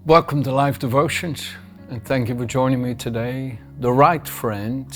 Welcome to Life Devotions, and thank you for joining me today. The right friend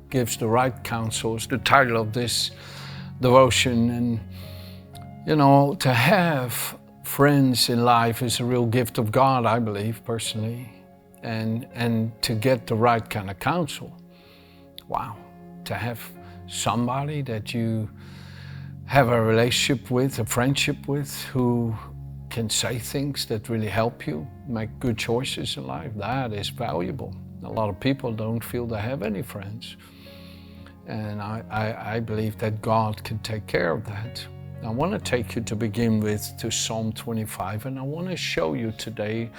gives the right counsel is the title of this devotion. And to have friends in life is a real gift of God, I believe personally, and to get the right kind of counsel. Wow, to have somebody that you have a relationship with, a friendship with, who can say things that really help you make good choices in life, that is valuable. A lot of people don't feel they have any friends. And I believe that God can take care of that. I want to take you to begin with to Psalm 25, and I want to show you today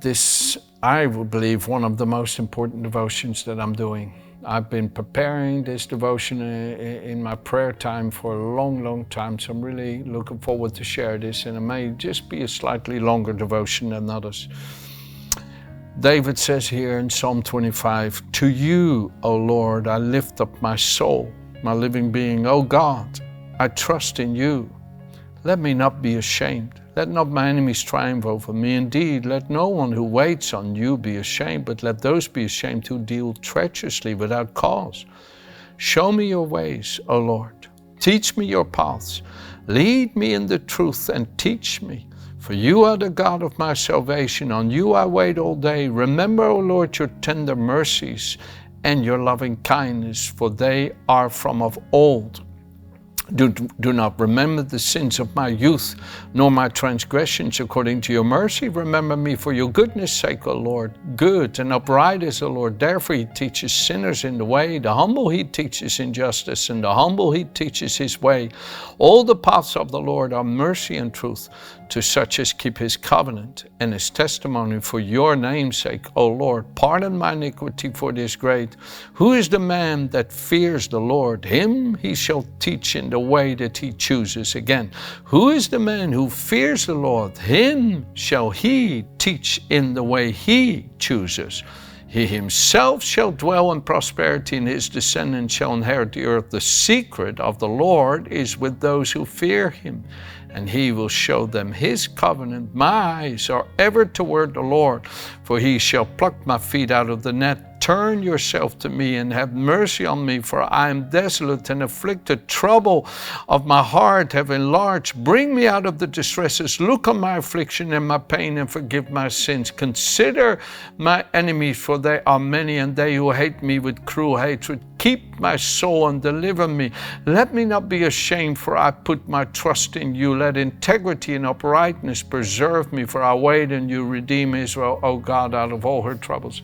this, I would believe, one of the most important devotions that I'm doing. I've been preparing this devotion in my prayer time for a long time, so I'm really looking forward to share this, and it may just be a slightly longer devotion than others. David says here in Psalm 25, "To you, O Lord, I lift up my soul, my living being. O God, I trust in you. Let me not be ashamed. Let not my enemies triumph over me. Indeed, let no one who waits on you be ashamed, but let those be ashamed who deal treacherously without cause. Show me your ways, O Lord. Teach me your paths. Lead me in the truth and teach me. For you are the God of my salvation. On you I wait all day. Remember, O Lord, your tender mercies and your loving kindness, for they are from of old. Do not remember the sins of my youth, nor my transgressions. According to your mercy, remember me for your goodness' sake, O Lord. Good and upright is the Lord. Therefore he teaches sinners in the way. The humble he teaches in justice, and the humble he teaches his way. All the paths of the Lord are mercy and truth to such as keep his covenant and his testimony for your name's sake, O Lord. Pardon my iniquity, for it is great. Who is the man that fears the Lord? Him he shall teach in the way that he chooses. Again, who is the man who fears the Lord? Him shall he teach in the way he chooses. He himself shall dwell in prosperity, and his descendants shall inherit the earth. The secret of the Lord is with those who fear him, and he will show them his covenant. My eyes are ever toward the Lord, for he shall pluck my feet out of the net. Turn yourself to me and have mercy on me, for I am desolate and afflicted. Trouble of my heart have enlarged. Bring me out of the distresses. Look on my affliction and my pain, and forgive my sins. Consider my enemies, for they are many, and they who hate me with cruel hatred. Keep my soul and deliver me. Let me not be ashamed, for I put my trust in you. Let integrity and uprightness preserve me, for I wait in you. Redeem Israel, O God, out of all her troubles."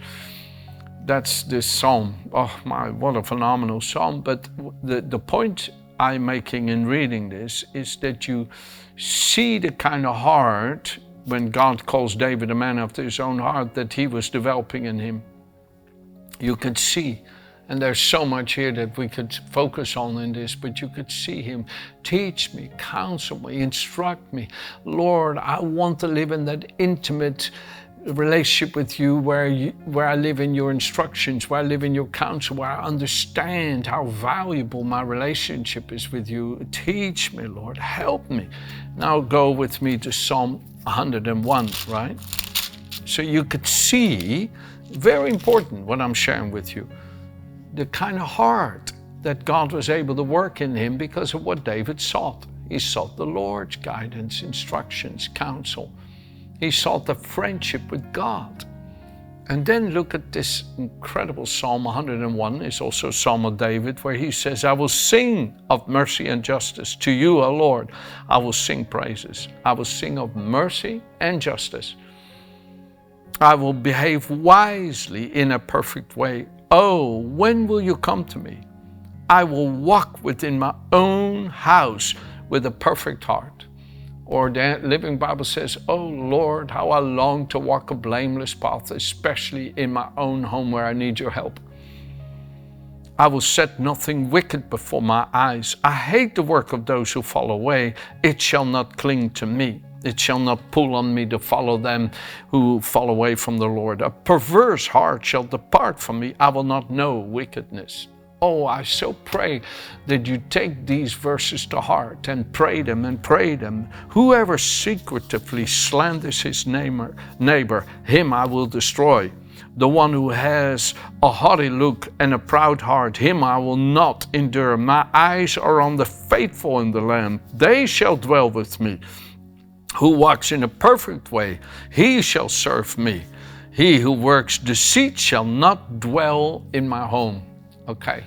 That's this psalm. Oh my, what a phenomenal psalm. But the point I'm making in reading this is that you see the kind of heart, when God calls David a man after his own heart, that he was developing in him. You could see, and there's so much here that we could focus on in this, but you could see him teach me, counsel me, instruct me. Lord, I want to live in that intimate relationship with you where I live in your instructions, where I live in your counsel, where I understand how valuable my relationship is with you. Teach me, Lord, help me. Now go with me to Psalm 101, right? So you could see, very important what I'm sharing with you, the kind of heart that God was able to work in him because of what David sought. He sought the Lord's guidance, instructions, counsel. He sought the friendship with God. And then look at this incredible Psalm 101. It's also a Psalm of David, where he says, "I will sing of mercy and justice. To you, O Lord, I will sing praises. I will sing of mercy and justice. I will behave wisely in a perfect way. Oh, when will you come to me? I will walk within my own house with a perfect heart." Or the Living Bible says, "Oh Lord, how I long to walk a blameless path, especially in my own home where I need your help. I will set nothing wicked before my eyes. I hate the work of those who fall away. It shall not cling to me. It shall not pull on me to follow them who fall away from the Lord. A perverse heart shall depart from me. I will not know wickedness." Oh, I so pray that you take these verses to heart and pray them and pray them. Whoever secretively slanders his neighbor, him I will destroy. The one who has a haughty look and a proud heart, him I will not endure. My eyes are on the faithful in the land. They shall dwell with me. Who walks in a perfect way, he shall serve me. He who works deceit shall not dwell in my home. Okay.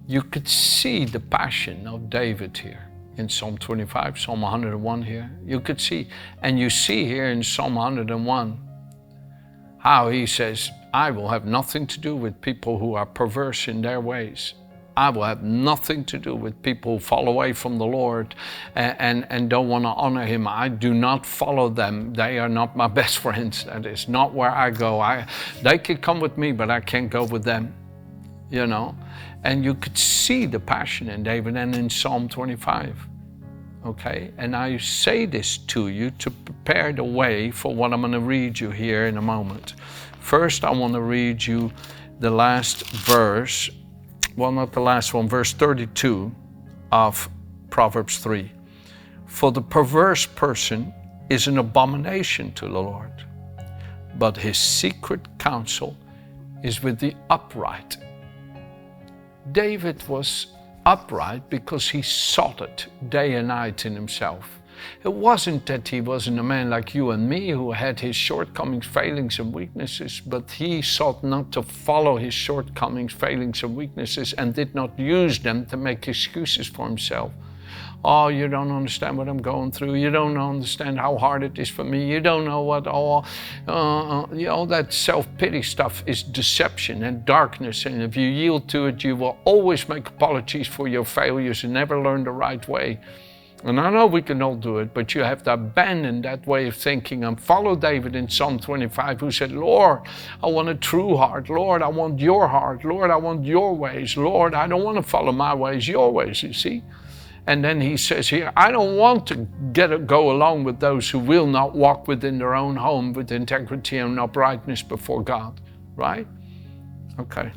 You could see the passion of David here in Psalm 25, Psalm 101 here. You could see, and you see here in Psalm 101, how he says, I will have nothing to do with people who are perverse in their ways. I will have nothing to do with people who fall away from the Lord and don't want to honor him. I do not follow them. They are not my best friends. That is not where I go. They can come with me, but I can't go with them, you know. And you could see the passion in David and in Psalm 25. Okay, and I say this to you to prepare the way for what I'm going to read you here in a moment. First, I want to read you the last verse, well, not the last one, verse 32 of Proverbs 3. For the perverse person is an abomination to the Lord, but his secret counsel is with the upright. David was upright because he sought it day and night in himself. It wasn't that he wasn't a man like you and me who had his shortcomings, failings, and weaknesses, but he sought not to follow his shortcomings, failings, and weaknesses and did not use them to make excuses for himself. Oh, you don't understand what I'm going through. You don't understand how hard it is for me. You don't know what all, that self-pity stuff is deception and darkness. And if you yield to it, you will always make apologies for your failures and never learn the right way. And I know we can all do it, but you have to abandon that way of thinking and follow David in Psalm 25, who said, Lord, I want a true heart. Lord, I want your heart. Lord, I want your ways. Lord, I don't want to follow my ways, your ways, you see. And then he says here, I don't want to go along with those who will not walk within their own home with integrity and uprightness before God, right? Okay.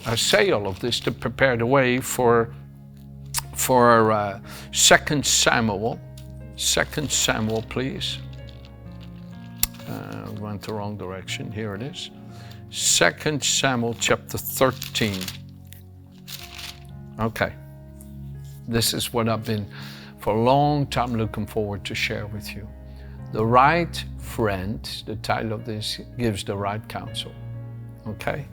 I say all of this to prepare the way for 2 Samuel. 2 Samuel, please. Went the wrong direction. Here it is. 2 Samuel chapter 13. Okay. This is what I've been for a long time looking forward to share with you. The right friend, the title of this, gives the right counsel. Okay?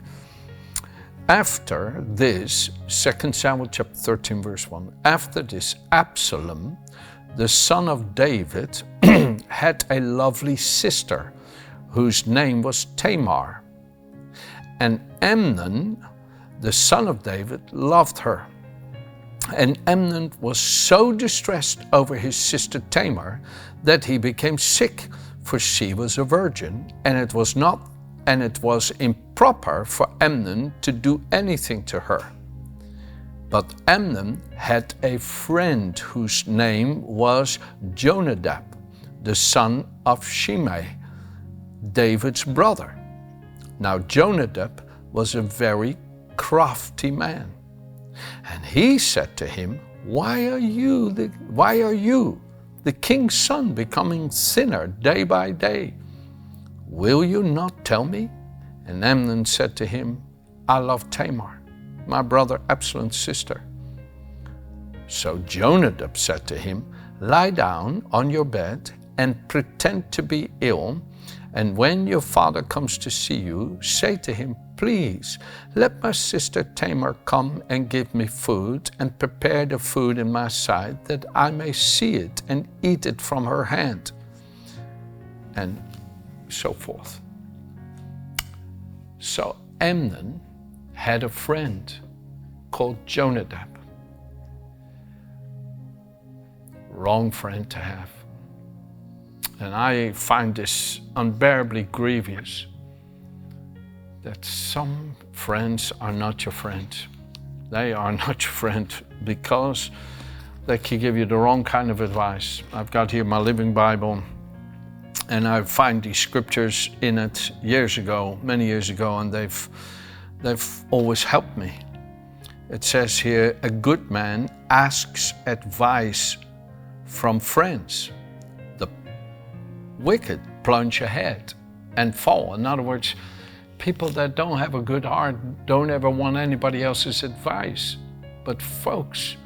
After this, 2 Samuel chapter 13 verse 1, after this Absalom, the son of David, had a lovely sister whose name was Tamar. And Amnon, the son of David, loved her. And Amnon was so distressed over his sister Tamar that he became sick, for she was a virgin, and it was improper for Amnon to do anything to her. But Amnon had a friend whose name was Jonadab, the son of Shimei, David's brother. Now Jonadab was a very crafty man. And he said to him, Why are you, the king's son, becoming thinner day by day? Will you not tell me? And Amnon said to him, I love Tamar, my brother Absalom's sister. So Jonadab said to him, Lie down on your bed and pretend to be ill, and when your father comes to see you, say to him, Please, let my sister Tamar come and give me food and prepare the food in my sight, that I may see it and eat it from her hand. And so forth. So Amnon had a friend called Jonadab. Wrong friend to have. And I find this unbearably grievous, that some friends are not your friend. They are not your friend because they can give you the wrong kind of advice. I've got here my Living Bible, and I find these scriptures in it many years ago, and they've always helped me. It says here, a good man asks advice from friends. The wicked plunge ahead and fall. In other words, people that don't have a good heart don't ever want anybody else's advice. But folks,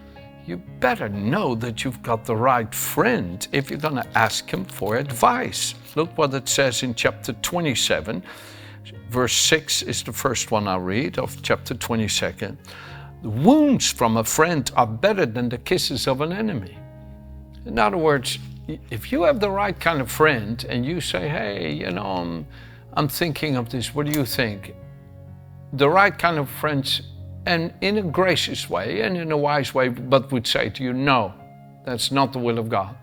you better know that you've got the right friend if you're going to ask him for advice. Look what it says in chapter 27. Verse 6 is the first one I read of chapter 22. The wounds from a friend are better than the kisses of an enemy. In other words, if you have the right kind of friend and you say, hey, I'm thinking of this, what do you think? The right kind of friends, and in a gracious way and in a wise way, but would say to you, no, that's not the will of God.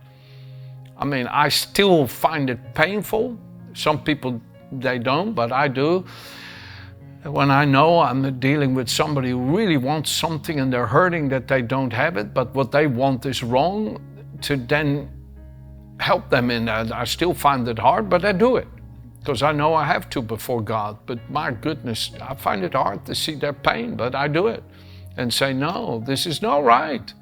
I mean, I still find it painful. Some people, they don't, but I do. When I know I'm dealing with somebody who really wants something and they're hurting that they don't have it, but what they want is wrong, to then help them in that, I still find it hard, but I do it. Because I know I have to before God. But my goodness, I find it hard to see their pain, but I do it. And say, no, this is not right.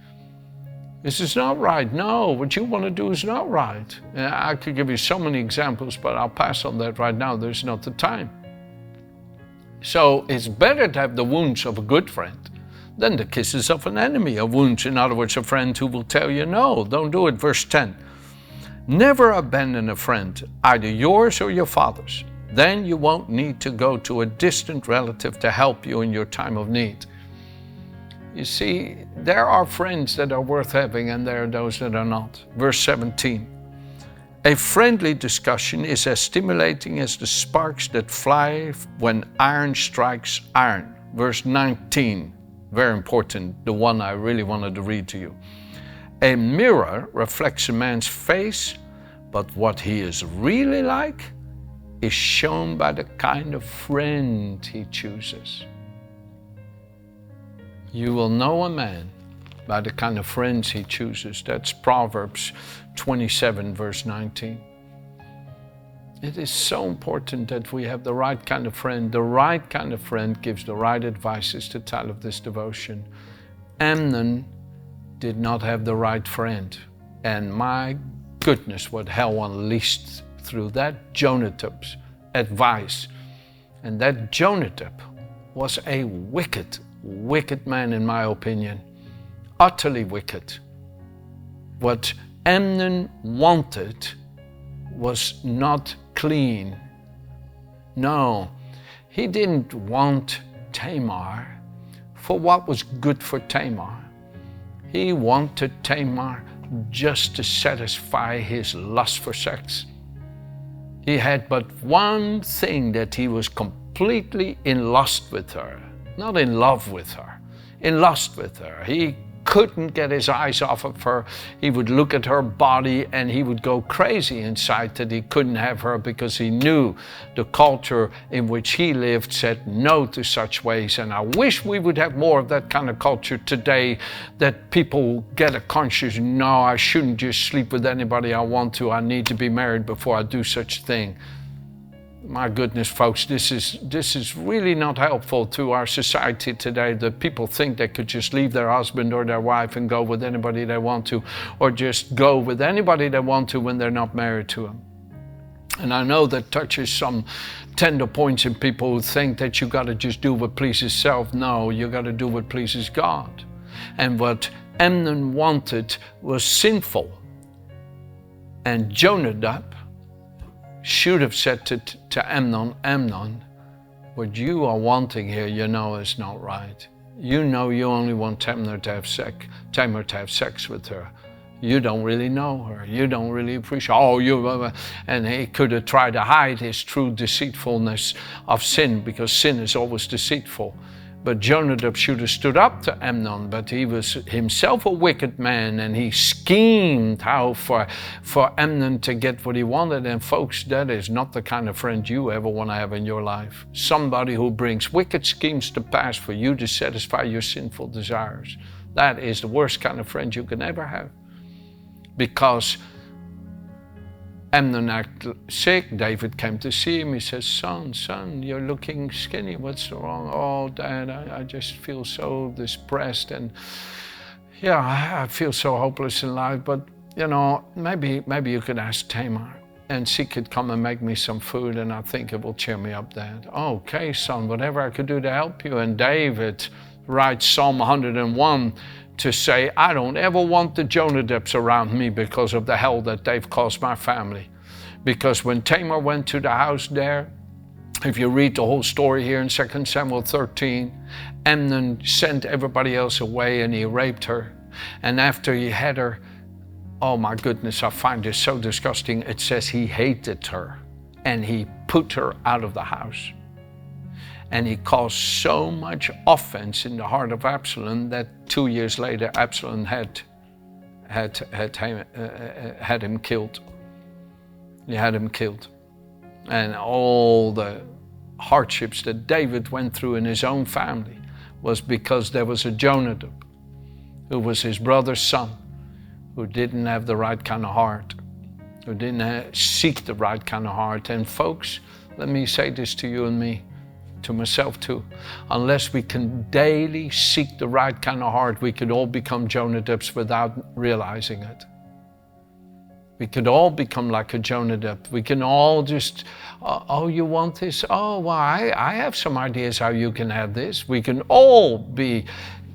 This is not right. No, what you want to do is not right. And I could give you so many examples, but I'll pass on that right now. There's not the time. So it's better to have the wounds of a good friend than the kisses of an enemy. A wound, in other words, a friend who will tell you, no, don't do it. Verse 10. Never abandon a friend, either yours or your father's. Then you won't need to go to a distant relative to help you in your time of need. You see, there are friends that are worth having and there are those that are not. Verse 17. A friendly discussion is as stimulating as the sparks that fly when iron strikes iron. Verse 19, very important, the one I really wanted to read to you. A mirror reflects a man's face, but what he is really like is shown by the kind of friend he chooses. You will know a man by the kind of friends he chooses. That's Proverbs 27, verse 19. It is so important that we have the right kind of friend. The right kind of friend gives the right advice, is the title of this devotion. Amnon did not have the right friend. And my goodness, what hell unleashed through that Jonadab's advice. And that Jonadab was a wicked, wicked man in my opinion. Utterly wicked. What Amnon wanted was not clean. No, he didn't want Tamar for what was good for Tamar. He wanted Tamar just to satisfy his lust for sex. He had but one thing, that he was completely in lust with her. Not in love with her, in lust with her. He couldn't get his eyes off of her. He would look at her body and he would go crazy inside that he couldn't have her, because he knew the culture in which he lived said no to such ways. And I wish we would have more of that kind of culture today, that people get a conscience, no, I shouldn't just sleep with anybody I want to. I need to be married before I do such a thing. My goodness, folks, this is really not helpful to our society today, that people think they could just leave their husband or their wife and go with anybody they want to, or just go with anybody they want to when they're not married to them. And I know that touches some tender points in people who think that you got to just do what pleases self. No, you got to do what pleases God. And what Amnon wanted was sinful. And Jonadab should have said to Amnon, what you are wanting here, you know is not right. You know you only want Tamar to have sex with her. You don't really know her. You don't really appreciate. And he could have tried to hide his true deceitfulness of sin, because sin is always deceitful. But Jonadab should have stood up to Amnon, but he was himself a wicked man, and he schemed how for Amnon to get what he wanted. And folks, that is not the kind of friend you ever want to have in your life. Somebody who brings wicked schemes to pass for you to satisfy your sinful desires. That is the worst kind of friend you can ever have. Because Amnon acted sick. David came to see him. He says, son, you're looking skinny. What's wrong? Oh, Dad, I just feel so depressed. And yeah, I feel so hopeless in life. But, maybe you could ask Tamar. And she could come and make me some food, and I think it will cheer me up, Dad. Okay, son, whatever I could do to help you. And David writes Psalm 101 to say, I don't ever want the Jonadaps around me because of the hell that they've caused my family. Because when Tamar went to the house there, if you read the whole story here in 2 Samuel 13, Amnon sent everybody else away and he raped her. And after he had her, oh my goodness, I find this so disgusting. It says he hated her and he put her out of the house. And he caused so much offense in the heart of Absalom that 2 years later, Absalom had him killed. He had him killed. And all the hardships that David went through in his own family was because there was a Jonadab who was his brother's son, who didn't have the right kind of heart, who didn't seek the right kind of heart. And folks, let me say this to you and me, to myself too. Unless we can daily seek the right kind of heart, we could all become Jonadabs without realizing it. We could all become like a Jonadab. We can all just, oh, you want this? Oh, well, I have some ideas how you can have this. We can all be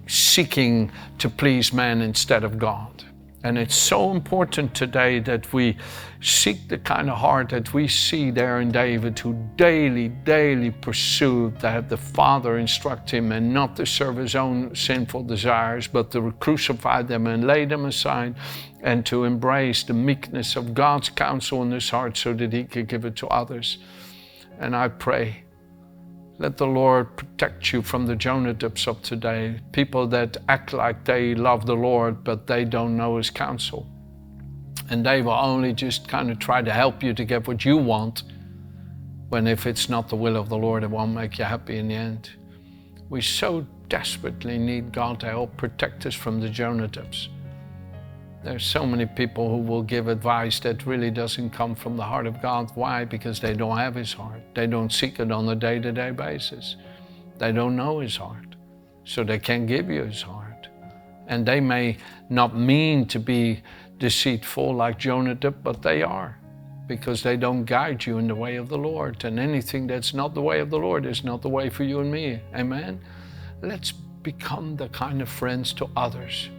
seeking to please man instead of God. And it's so important today that we seek the kind of heart that we see there in David, who daily pursued to have the Father instruct him and not to serve his own sinful desires, but to crucify them and lay them aside and to embrace the meekness of God's counsel in his heart so that he could give it to others. And I pray, let the Lord protect you from the Jonadabs of today, people that act like they love the Lord, but they don't know his counsel. And they will only just kind of try to help you to get what you want, when if it's not the will of the Lord, it won't make you happy in the end. We so desperately need God to help protect us from the Jonadabs. There's so many people who will give advice that really doesn't come from the heart of God. Why? Because they don't have his heart. They don't seek it on a day-to-day basis. They don't know his heart, so they can't give you his heart. And they may not mean to be deceitful like Jonadab, but they are, because they don't guide you in the way of the Lord. And anything that's not the way of the Lord is not the way for you and me. Amen? Let's become the kind of friends to others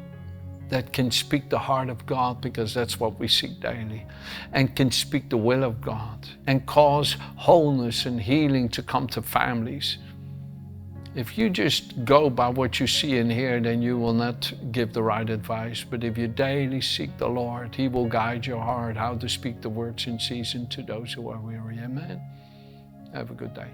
that can speak the heart of God, because that's what we seek daily, and can speak the will of God and cause wholeness and healing to come to families. If you just go by what you see and hear, then you will not give the right advice. But if you daily seek the Lord, he will guide your heart how to speak the words in season to those who are weary. Amen. Have a good day.